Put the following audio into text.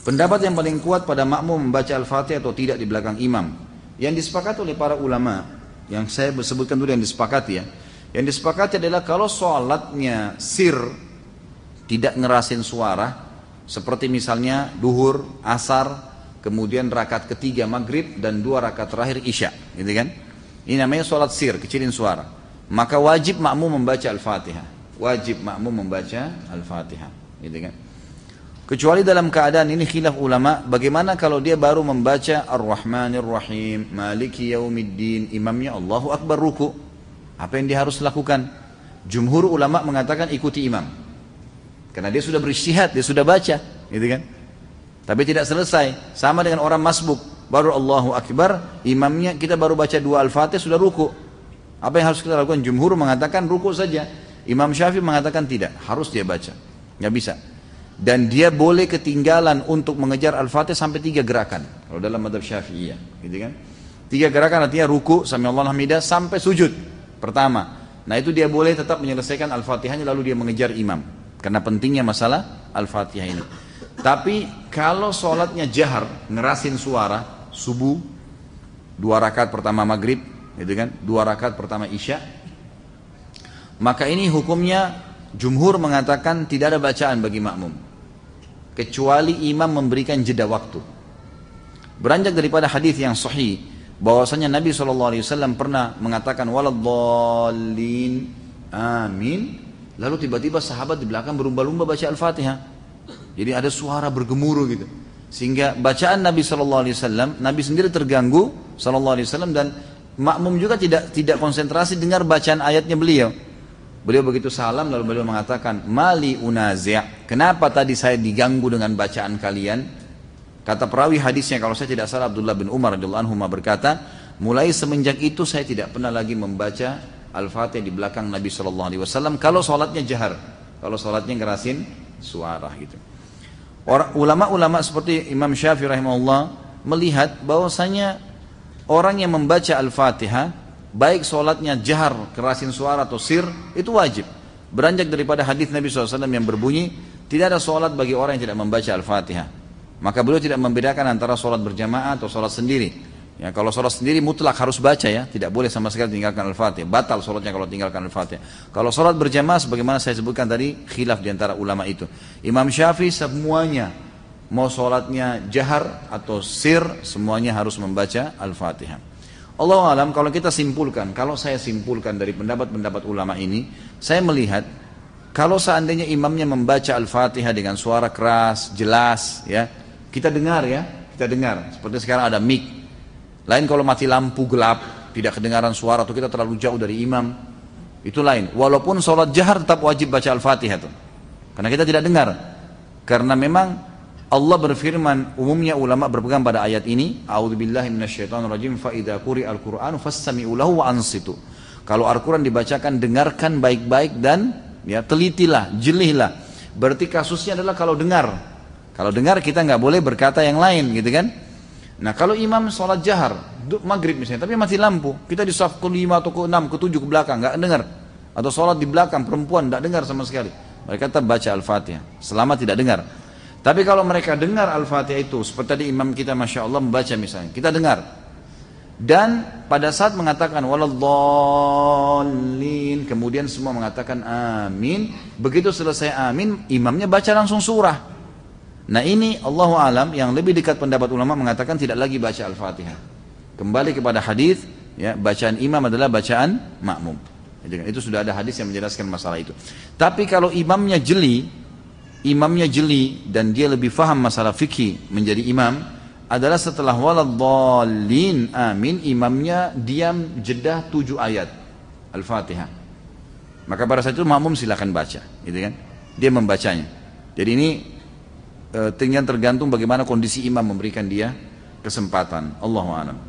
Pendapat yang paling kuat pada makmum membaca Al-Fatihah atau tidak di belakang imam, yang disepakati oleh para ulama, yang saya sebutkan dulu yang disepakati ya. Yang disepakati adalah kalau sholatnya sir, tidak ngerasin suara, seperti misalnya duhur, asar, kemudian rakaat ketiga maghrib dan 2 rakaat terakhir isya, gitu kan? Ini namanya sholat sir, kecilin suara. Maka wajib makmum membaca Al-Fatihah. Wajib makmum membaca Al-Fatihah, gitu kan? Kecuali dalam keadaan ini khilaf ulama, bagaimana kalau dia baru membaca Ar-Rahmanir Rahim, Maliki Yaumiddin, imamnya Allahu Akbar ruku. Apa yang dia harus lakukan? Jumhur ulama mengatakan ikuti imam. Karena dia sudah berijtihad, dia sudah baca, gitu kan? Tapi tidak selesai. Sama dengan orang masbuk, baru Allahu Akbar, imamnya kita baru baca 2 Al-Fatihah sudah ruku. Apa yang harus kita lakukan? Jumhur mengatakan ruku saja. Imam Syafi'i mengatakan tidak, harus dia baca. Nggak bisa. Dan dia boleh ketinggalan untuk mengejar Al-Fatihah sampai 3 gerakan. Kalau dalam mazhab Syafi'iyah, gitu kan? 3 gerakan artinya ruku, sami'allahu hamidah, sampai sujud pertama. Nah itu dia boleh tetap menyelesaikan Al-Fatihahnya lalu dia mengejar imam. Karena pentingnya masalah Al-Fatihah ini. Tapi kalau sholatnya jahar, ngerasin suara, subuh, 2 rakaat pertama maghrib, gitu kan? 2 rakaat pertama isya, maka ini hukumnya jumhur mengatakan tidak ada bacaan bagi makmum, kecuali imam memberikan jeda waktu. Beranjak daripada hadis yang sahih bahwasanya Nabi SAW pernah mengatakan waladdallin amin, lalu tiba-tiba sahabat di belakang berlumba-lumba baca Al-Fatihah. Jadi ada suara bergemuruh gitu, sehingga bacaan Nabi SAW, Nabi sendiri terganggu SAW, dan makmum juga tidak konsentrasi dengar bacaan ayatnya beliau. Beliau begitu salam lalu beliau mengatakan mali unazi', kenapa tadi saya diganggu dengan bacaan kalian? Kata perawi hadisnya kalau saya tidak salah Abdullah bin Umar radhiyallahu anhu berkata, mulai semenjak itu saya tidak pernah lagi membaca Al-Fatihah di belakang Nabi SAW kalau sholatnya jahar, kalau sholatnya ngerasin suara gitu. Ulama-ulama seperti Imam Syafi'i rahimahullah melihat bahwasanya orang yang membaca Al-Fatihah baik sholatnya jahar, kerasin suara atau sir, itu wajib. Beranjak daripada hadis Nabi SAW yang berbunyi, tidak ada sholat bagi orang yang tidak membaca Al-Fatihah. Maka beliau tidak membedakan antara sholat berjamaah atau sholat sendiri. Ya, kalau sholat sendiri mutlak harus baca ya, tidak boleh sama sekali tinggalkan Al-Fatihah. Batal sholatnya kalau tinggalkan Al-Fatihah. Kalau sholat berjamaah, sebagaimana saya sebutkan tadi, khilaf diantara ulama itu. Imam Syafi'i semuanya, mau sholatnya jahar atau sir, semuanya harus membaca Al-Fatihah. Allahu alam, kalau kita simpulkan, kalau saya simpulkan dari pendapat-pendapat ulama ini, saya melihat kalau seandainya imamnya membaca Al-Fatihah dengan suara keras, jelas, ya, kita dengar ya, kita dengar. Seperti sekarang ada mic. Lain kalau mati lampu gelap, tidak kedengaran suara atau kita terlalu jauh dari imam, itu lain. Walaupun sholat jahar tetap wajib baca Al-Fatihah tuh, karena kita tidak dengar. Karena memang Allah berfirman, umumnya ulama berpegang pada ayat ini, a'udzubillahi minasyaitonirrajim, fa idza quri'al qur'anu fastami'u lahu wa ansitu. Kalau Al-Qur'an dibacakan, dengarkan baik-baik dan ya telitilah, jelihlah. Berarti kasusnya adalah kalau dengar. Kalau dengar kita nggak boleh berkata yang lain, gitu kan? Nah, kalau imam sholat jahar, maghrib misalnya, tapi mati lampu, kita di saf ke-5 atau ke-6, ke-7 ke belakang, nggak dengar. Atau sholat di belakang perempuan nggak dengar sama sekali. Mereka tetap baca Al-Fatihah selama tidak dengar. Tapi kalau mereka dengar Al-Fatihah itu, seperti tadi imam kita Masya Allah membaca misalnya, kita dengar. Dan pada saat mengatakan waladdallin, kemudian semua mengatakan amin. Begitu selesai amin, imamnya baca langsung surah. Nah ini Allahu alam, yang lebih dekat pendapat ulama mengatakan tidak lagi baca Al-Fatihah. Kembali kepada hadis, ya, bacaan imam adalah bacaan makmum. Itu sudah ada hadis yang menjelaskan masalah itu. Tapi kalau imamnya jeli dan dia lebih faham masalah fikih menjadi imam, adalah setelah waladdallin amin, imamnya diam jeda 7 ayat Al-Fatihah. Maka pada saat itu makmum silakan baca, gitu kan? Dia membacanya. Jadi ini tinggal tergantung bagaimana kondisi imam memberikan dia kesempatan. Allahu a'lam.